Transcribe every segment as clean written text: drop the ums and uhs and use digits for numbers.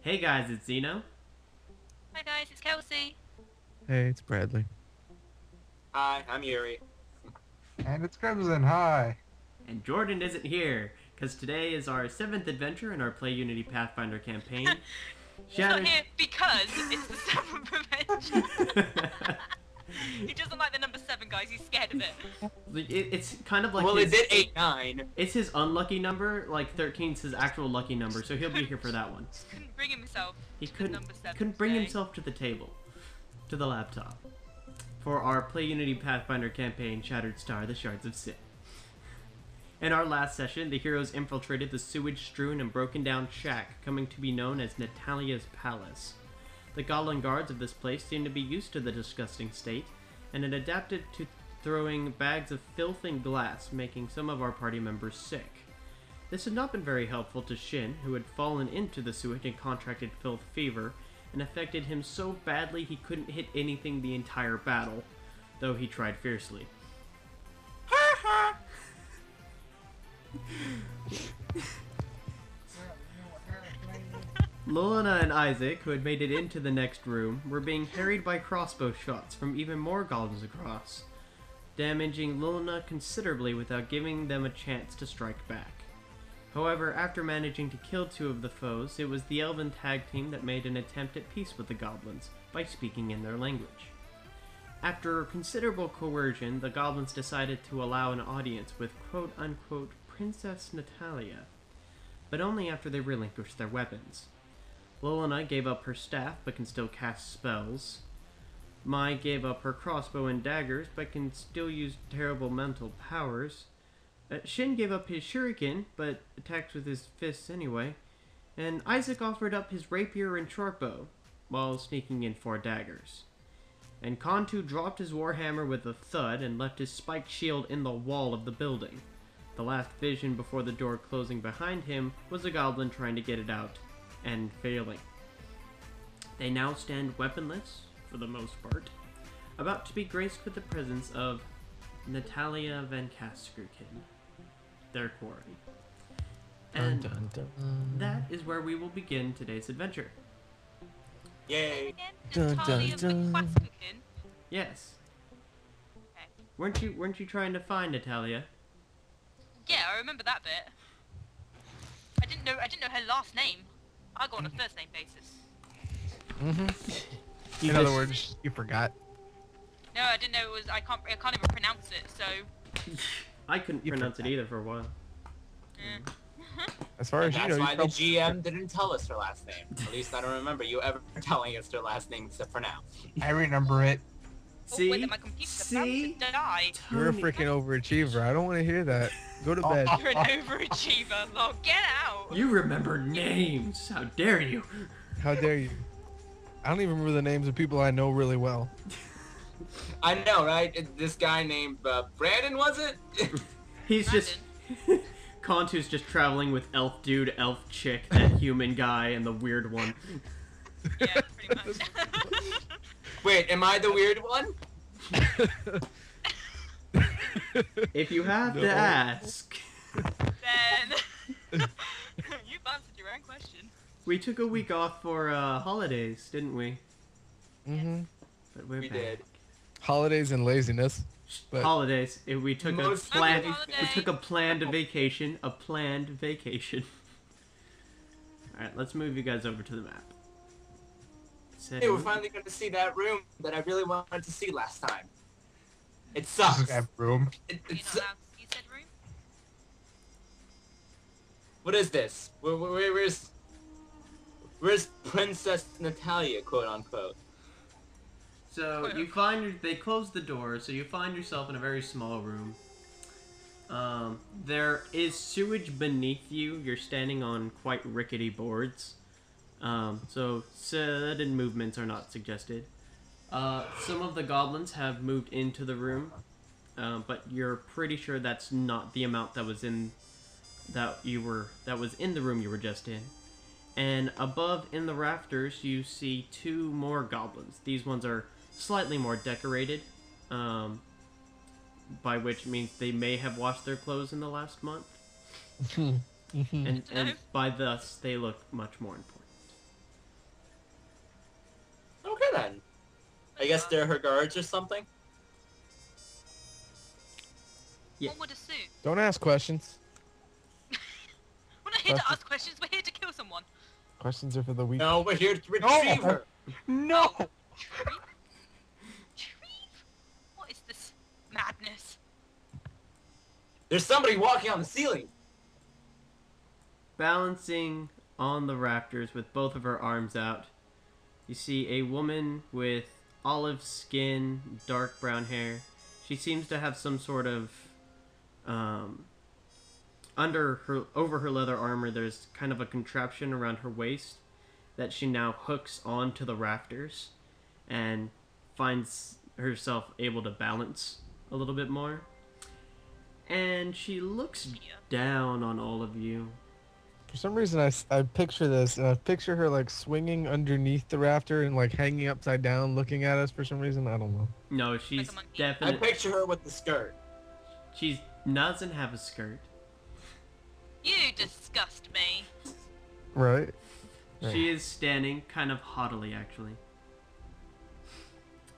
Hey guys, it's Zeno. Hi guys, it's Kelsey. Hey, it's Bradley. Hi, I'm Yuri. And it's Crimson, hi. And Jordan isn't here, because today is our 7th adventure in our PlayUnity Pathfinder campaign. He's not here because it's the 7th adventure. He doesn't like the number 7, guys. He's scared of it. It's kind of like Well, it did 8, 9. It's his unlucky number, like 13's his actual lucky number, so he'll be here for that one. Just couldn't bring himself. He to the number 7 couldn't bring today. himself to the table, to the laptop, for our PlayUnity Pathfinder campaign, Shattered Star: The Shards of Sin. In our last session, the heroes infiltrated the sewage-strewn and broken-down shack, coming to be known as Natalia's Palace. The goblin guards of this place seemed to be used to the disgusting state, and had adapted to throwing bags of filth and glass, making some of our party members sick. This had not been very helpful to Shin, who had fallen into the sewage and contracted filth fever, and affected him so badly he couldn't hit anything the entire battle, though he tried fiercely. Luna and Isaac, who had made it into the next room, were being harried by crossbow shots from even more goblins across, damaging Luna considerably without giving them a chance to strike back. However, after managing to kill 2 of the foes, it was the elven tag team that made an attempt at peace with the goblins by speaking in their language. After considerable coercion, the goblins decided to allow an audience with quote-unquote Princess Natalia, but only after they relinquished their weapons. Lolina gave up her staff, but can still cast spells. Mai gave up her crossbow and daggers, but can still use terrible mental powers. Shin gave up his shuriken, but attacks with his fists anyway. And Isaac offered up his rapier and short bow, while sneaking in 4 daggers. And Kontu dropped his warhammer with a thud and left his spiked shield in the wall of the building. The last vision before the door closing behind him was a goblin trying to get it out, and failing. They now stand weaponless, for the most part, about to be graced with the presence of Natalia Van Kaskerkin, their quarry. And Dun, dun, that is where we will begin today's adventure. Yay. Dun, dun, dun. Yes. Okay. Weren't you trying to find Natalia? Yeah, I remember that bit. I didn't know her last name. I go on a first name basis. In other words, you forgot. No, I didn't know it was. I can't even pronounce it. So. I couldn't pronounce it either for a while. Yeah. As far as you That's know, why you the GM didn't tell us her last name. At least I don't remember you ever telling us her last name to pronounce. I remember it. See? Oh, wait, my computer's about to die. you're a freaking overachiever. I don't want to hear that. Go to bed. You're an overachiever. Lol, get out. You remember names! How dare you! How dare you? I don't even remember the names of people I know really well. I know, right? This guy named Brandon, was it? He's just... Kontu's just traveling with elf dude, elf chick, that human guy, and the weird one. Yeah, pretty much. Wait, am I the weird one? If you have to ask. Then you've answered your own question. We took a week off for holidays, didn't we? But we're We back. did. Holidays and laziness. But Holidays. We took a Most planned. holiday. We took a planned vacation. A planned vacation. All right, let's move you guys over to the map. Hey, we're finally going to see that room that I really wanted to see last time. It sucks. That room. It, You're it's, not allowed to see said room. what is this? Where's Princess Natalia, quote unquote? So you find they closed the door, so you find yourself in a very small room. There is sewage beneath you. You're standing on quite rickety boards, so sudden movements are not suggested. Some of the goblins have moved into the room, but you're pretty sure that's not the amount that was in the room you were just in. And above in the rafters, you see 2 more goblins. These ones are slightly more decorated, by which means they may have washed their clothes in the last month. And by thus, they look much more important. I guess they're her guards or something. Yeah. One would assume. Don't ask questions. We're not here to That's- ask questions, we're here to kill someone. Questions are for the weak. No, we're here to retrieve her. No! Retrieve? What is this madness? There's somebody walking on the ceiling. Balancing on the rafters with both of her arms out, you see a woman with olive skin, dark brown hair. She seems to have some sort of over her leather armor. There's kind of a contraption around her waist that she now hooks onto the rafters and finds herself able to balance a little bit more. And she looks down on all of you. For some reason, I picture this, and I picture her like swinging underneath the rafter and like hanging upside down, looking at us. For some reason, I don't know. No, she's Like a monkey. I definitely. picture her with the skirt. She doesn't have a skirt. You disgust me. Right? She is standing kind of haughtily, actually.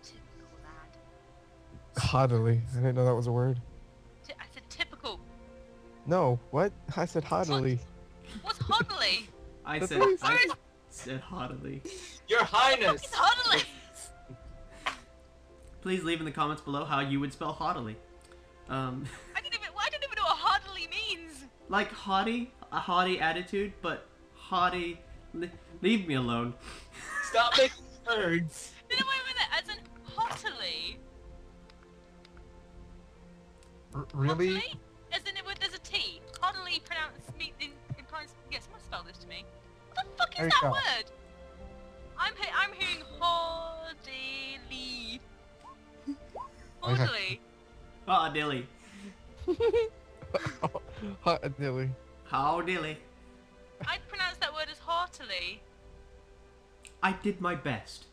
Typical lad. Haughtily. I didn't know that was a word. I said typical. No, what? I said haughtily. What's hodley? I That's said, what he I said haughtily. Your Highness. It's hodley. Please leave in the comments below how you would spell haughtily. I don't even know what hodley means. Like haughty, a haughty attitude, but haughty. Leave me alone. Stop making words. No, wait a minute. As in hottily. Really? Hottily? As in there's a T. Hottily pronounced implies. Yeah, someone spell this to me. What the fuck There is you that go. word? I'm hearing hodily. Hodily. Ah, dilly. Haughtily. How dilly. I'd pronounce that word as heartily. I did my best.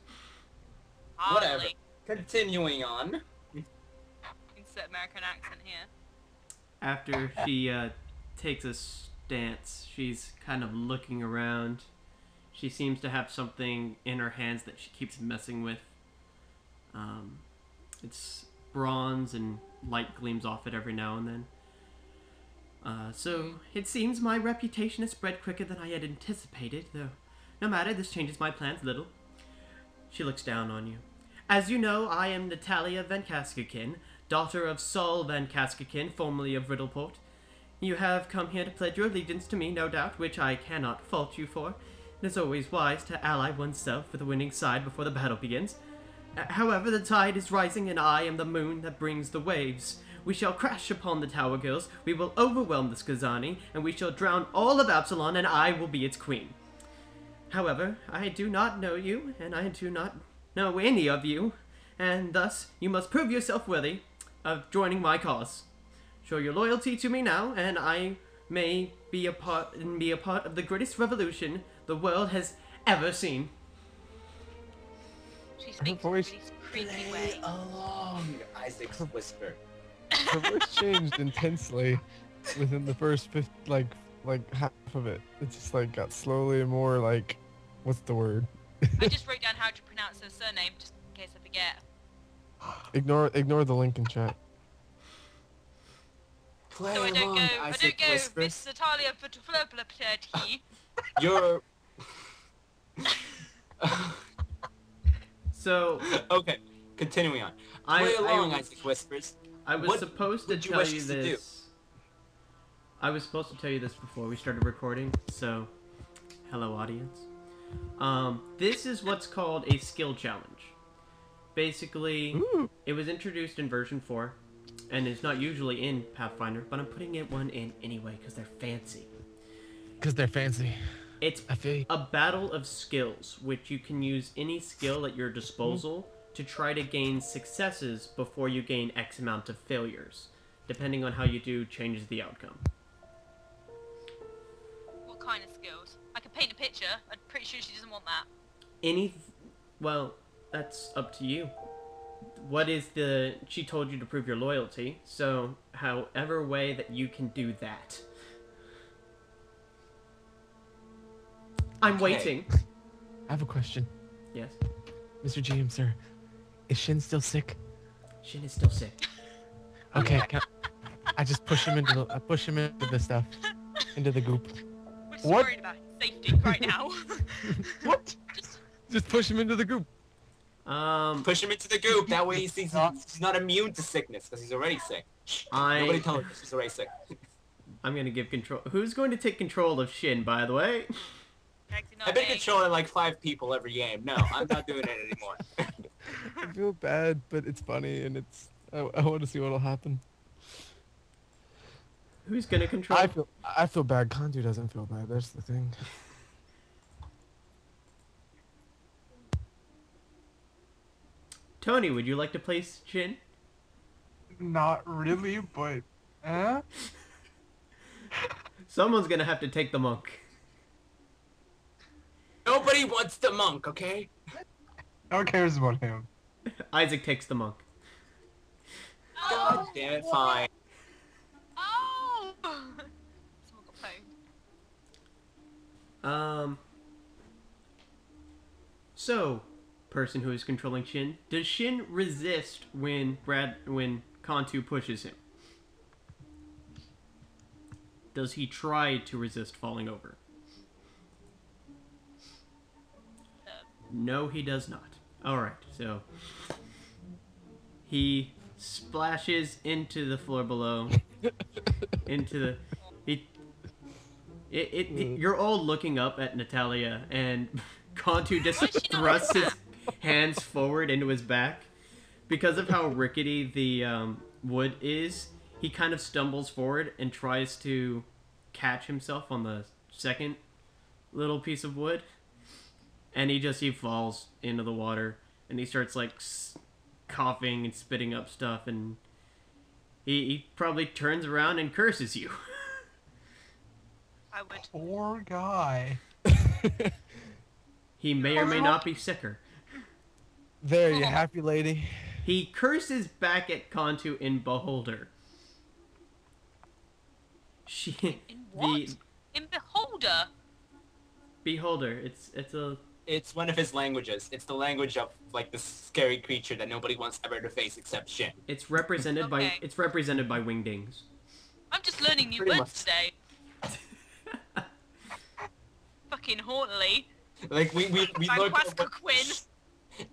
Whatever. Heartily. Continuing on. Insert American accent here. After she takes a stance, she's kind of looking around. She seems to have something in her hands that she keeps messing with. It's bronze and light gleams off it every now and then. So it seems my reputation has spread quicker than I had anticipated, though no matter, this changes my plans little. She looks down on you. As you know, I am Natalia Van Kaskakin, daughter of Saul Van Kaskakin, formerly of Riddleport. You have come here to pledge your allegiance to me, no doubt, which I cannot fault you for. It is always wise to ally oneself with the winning side before the battle begins. However, the tide is rising, and I am the moon that brings the waves. We shall crash upon the Tower Girls, we will overwhelm the Skazani, and we shall drown all of Absalon, and I will be its queen. However, I do not know you, and I do not know any of you, and thus you must prove yourself worthy of joining my cause. Show your loyalty to me now, and I may be a part of the greatest revolution the world has ever seen. She speaks in a voice- really creepy way. along, Isaac whispered. Her voice changed intensely within the first like half of it. It just like got slowly more like, what's the word? I just wrote down how to pronounce her surname just in case I forget. Ignore the link in chat. Play So I don't along, go, Isaac whispers. Miss Natalia Floplerty. You're... So, Okay, continuing on. Play along, Isaac whispers. I was What supposed to would you tell wish you us to do? this. I was supposed to tell you this before we started recording, so hello audience. This is what's called a skill challenge. Basically, Ooh. it was introduced in version 4, and it's not usually in Pathfinder, but I'm putting one in anyway because they're fancy. Because they're fancy. It's I feel you. a battle of skills, which you can use any skill at your disposal to try to gain successes before you gain X amount of failures. Depending on how you do, changes the outcome. What kind of skills? I could paint a picture. I'm pretty sure she doesn't want that. Well, that's up to you. She told you to prove your loyalty, so however way that you can do that. I'm Okay. waiting. I have a question. Yes. Mr. GM, sir. Is Shin still sick? Shin is still sick. Okay, I just push him into the stuff, into the goop. We're just What? worried about his safety right now. What? Just push him into the goop. Push him into the goop. That way he's not immune to sickness because he's already sick. Nobody tell him he's already sick. I'm gonna give control. Who's going to take control of Shin, by the way? I've been controlling like 5 people every game. No, I'm not doing it anymore. I feel bad, but it's funny, and I want to see what'll happen. Who's gonna control? I feel bad. Kantu doesn't feel bad. That's the thing. Tony, would you like to place Shin? Not really, but Someone's gonna have to take the monk. Nobody wants the monk, okay? no one cares about him. Isaac takes the monk. God damn it, fine. Oh! Someone got pwned. So, person who is controlling Shin, does Shin resist when Kantu pushes him? Does he try to resist falling over? No, he does not. Alright, so he splashes into the floor below. You're all looking up at Natalia, and Kantu just thrusts his hands forward into his back. Because of how rickety the wood is, he kind of stumbles forward and tries to catch himself on the second little piece of wood. And he falls into the water, and he starts like coughing and spitting up stuff, and he probably turns around and curses you. I would. Poor guy. He may or may not be sicker. There, you happy lady. He curses back at Kantu in Beholder. In what? In Beholder? Beholder. It's one of his languages. It's the language of like this scary creature that nobody wants ever to face except Shin. It's represented by wingdings. I'm just learning new Pretty words today. Fucking haughtily. Like we look at what, Quinn.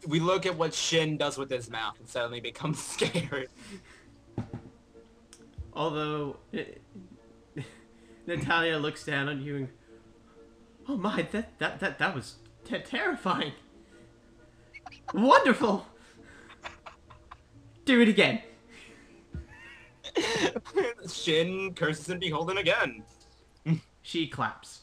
we look at what Shin does with his mouth and suddenly become scared. Although Natalia looks down on you and, oh my, that was terrifying. Wonderful. Do it again. Shin curses and beholden again. She claps.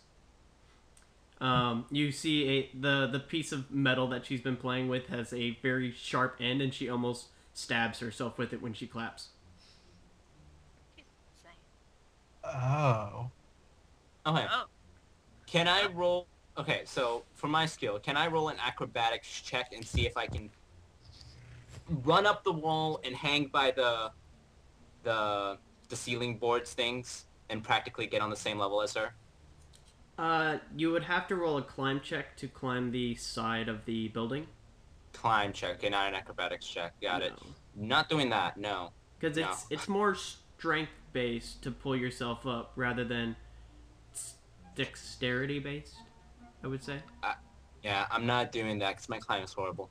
You see the piece of metal that she's been playing with has a very sharp end, and she almost stabs herself with it when she claps. Oh. Okay. Oh. Can I roll? Okay, so for my skill, can I roll an acrobatics check and see if I can run up the wall and hang by the ceiling boards things and practically get on the same level as her? You would have to roll a climb check to climb the side of the building. Climb check, okay, not an acrobatics check. Got it. Not doing that, no. Because it's more strength based to pull yourself up rather than dexterity based, I would say. Yeah, I'm not doing that because my climb is horrible.